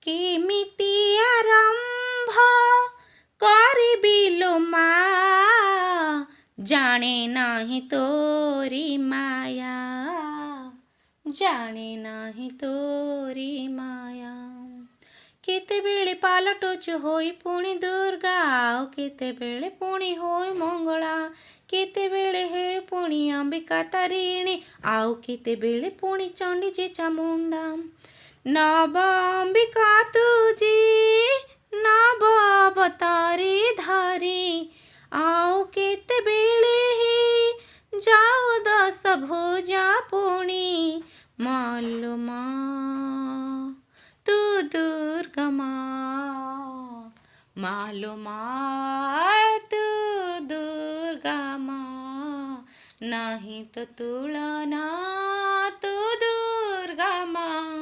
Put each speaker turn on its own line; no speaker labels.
କେମିତି ଆରମ୍ଭ କରିବି ଲୋ ମା ଜାଣେ ନାହିଁ ତୋରି ମାୟା ଜାଣେ ନାହିଁ ତୋରି ମାୟା କେତେବେଳେ ପାଲଟୁଛୁ ହୋଇ ପୁଣି ଦୁର୍ଗା ଆଉ କେତେବେଳେ ପୁଣି ହୋଇ ମଙ୍ଗଳା କେତେବେଳେ ହେ ପୁଣି ଅମ୍ବିକା ତାରିଣୀ ଆଉ କେତେବେଳେ ପୁଣି ଚଣ୍ଡୀ ଯେ ଚାମୁଣ୍ଡା ନବ ଅମ୍ବିକା ତୁଜି ନବ ଅବତାରୀ ଧାରୀ ଆଉ କେତେବେଳେ ହେ ଯାଉ ଦଶ ଭୁଜା ପୁଣି ମାଲୋ ମା तू दुर्गा माँ मालो माँ तू दुर्गा माँ नहीं तो तुलना तू दुर्गा माँ